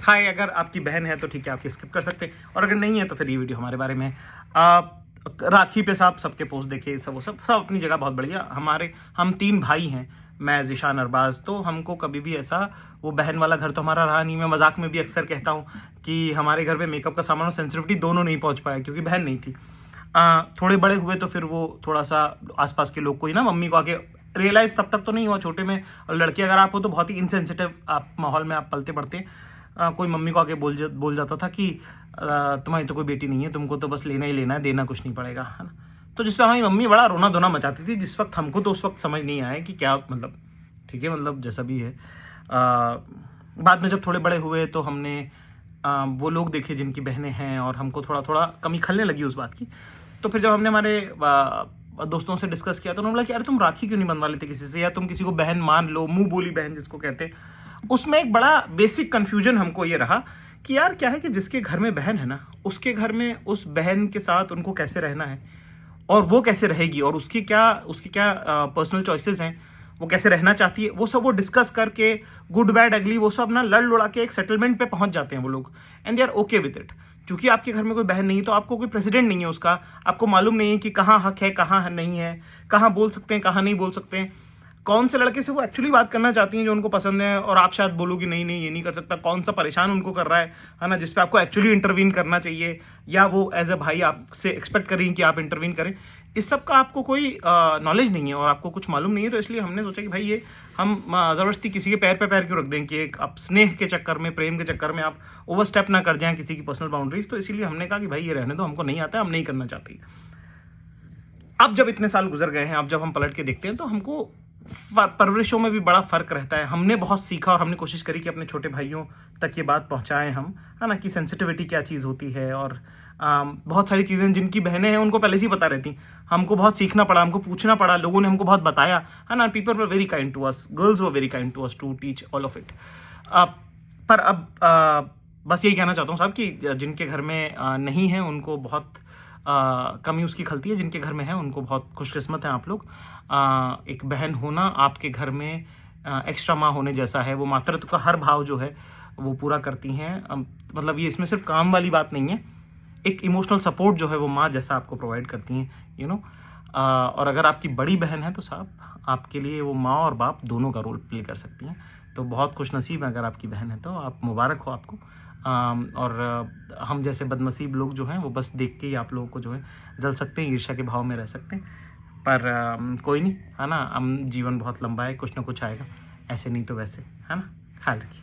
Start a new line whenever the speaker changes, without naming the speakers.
हाय, अगर आपकी बहन है तो ठीक है, आप स्किप कर सकते हैं, और अगर नहीं है तो फिर ये वीडियो हमारे बारे में है। राखी पे साहब सबके पोस्ट देखे, सब वो सब अपनी जगह बहुत बढ़िया। हम 3 भाई हैं, मैं, ज़ीशान, अरबाज। तो हमको कभी भी ऐसा वो बहन वाला घर तो हमारा रहा नहीं। मैं मजाक में भी अक्सर कहता हूँ कि हमारे घर में मेकअप का सामान और सेंसिटिविटी दोनों नहीं पहुँच पाया क्योंकि बहन नहीं थी। थोड़े बड़े हुए तो फिर वो थोड़ा सा आसपास के लोग को ही ना, मम्मी को आके रियलाइज़ तब तक तो नहीं हुआ छोटे में। और लड़के अगर आप हो तो बहुत ही इनसेंसिटिव आप माहौल में आप पलते बढ़ते। कोई मम्मी को आके बोल जाता था कि तुम्हारी तो कोई बेटी नहीं है, तुमको तो बस लेना ही लेना है, देना कुछ नहीं पड़ेगा, है ना। तो जिस पर हमारी मम्मी बड़ा रोना धोना मचाती थी, जिस वक्त हमको तो उस वक्त समझ नहीं आया कि क्या मतलब, ठीक है, मतलब जैसा भी है। बाद में जब थोड़े बड़े हुए तो हमने वो लोग देखे जिनकी बहनें हैं, और हमको थोड़ा थोड़ा कमी खलने लगी उस बात की। तो फिर जब हमने हमारे दोस्तों से डिस्कस किया तो उन्होंने बोला कि यार तुम राखी क्यों नहीं बनवा लेते किसी से, या तुम किसी को बहन मान लो, मुंह बोली बहन जिसको कहते हैं। उसमें एक बड़ा बेसिक कंफ्यूजन हमको ये रहा कि यार क्या है कि जिसके घर में बहन है ना, उसके घर में उस बहन के साथ उनको कैसे रहना है, और वो कैसे रहेगी, और उसकी क्या पर्सनल चॉइसेस हैं, वो कैसे रहना चाहती है, वो सब वो डिस्कस करके गुड बैड अगली वो सब ना लड़ लुड़ा के एक सेटलमेंट पे पहुंच जाते हैं वो लोग, and they are okay with it. क्योंकि आपके घर में कोई बहन नहीं है तो आपको कोई प्रेसिडेंट नहीं है उसका, आपको मालूम नहीं है कि कहाँ हक है कहाँ नहीं है, कहाँ बोल सकते हैं कहाँ नहीं बोल सकते हैं, कौन से लड़के से वो एक्चुअली बात करना चाहती हैं जो उनको पसंद है, और आप शायद बोलोगे नहीं नहीं ये नहीं कर सकता, कौन सा परेशान उनको कर रहा है ना, जिसपे आपको एक्चुअली इंटरवीन करना चाहिए, या वो एज अ भाई आपसे एक्सपेक्ट करें कि आप इंटरवीन करें। इस सब का आपको कोई नॉलेज नहीं है और आपको कुछ मालूम नहीं है। तो इसलिए हमने सोचा कि भाई ये हम ज़बरदस्ती किसी के पैर पे पैर क्यों रख दें कि एक आप स्नेह के चक्कर में, प्रेम के चक्कर में आप ओवर स्टेप ना कर जाएं किसी की पर्सनल बाउंड्रीज। तो इसीलिए हमने कहा कि भाई ये रहने दो, हमको नहीं आता, हम नहीं करना चाहते। अब जब इतने साल गुजर गए हैं, अब जब हम पलट के देखते हैं तो हमको परवरिशों में भी बड़ा फर्क रहता है। हमने बहुत सीखा और हमने कोशिश करी कि अपने छोटे भाइयों तक ये बात पहुंचाएं हम, है ना, कि सेंसिटिविटी क्या चीज़ होती है। और बहुत सारी चीज़ें जिनकी बहनें हैं उनको पहले से ही पता रहती, हमको बहुत सीखना पड़ा, हमको पूछना पड़ा, लोगों ने हमको बहुत बताया, है ना। People were very kind to us, girls were very kind to us to teach all of it. पर अब बस यही कहना चाहता हूँ साहब कि जिनके घर में नहीं है उनको बहुत कमी उसकी खलती है, जिनके घर में है उनको बहुत खुशकिस्मत है आप लोग। एक बहन होना आपके घर में एक्स्ट्रा माँ होने जैसा है। वो मातृत्व का हर भाव जो है वो पूरा करती हैं। मतलब ये इसमें सिर्फ काम वाली बात नहीं है, एक इमोशनल सपोर्ट जो है वो माँ जैसा आपको प्रोवाइड करती हैं, यू नो। और अगर आपकी बड़ी बहन है तो साहब आपके लिए वो माँ और बाप दोनों का रोल प्ले कर सकती हैं। तो बहुत खुशनसीब है अगर आपकी बहन है तो, आप मुबारक हो आपको। और हम जैसे बदनसीब लोग जो हैं वो बस देख के ही आप लोगों को जो है जल सकते हैं, ईर्ष्या के भाव में रह सकते हैं। पर कोई नहीं, है ना, हम जीवन बहुत लंबा है, कुछ ना कुछ आएगा, ऐसे नहीं तो वैसे, है ना। ख्याल रखिए।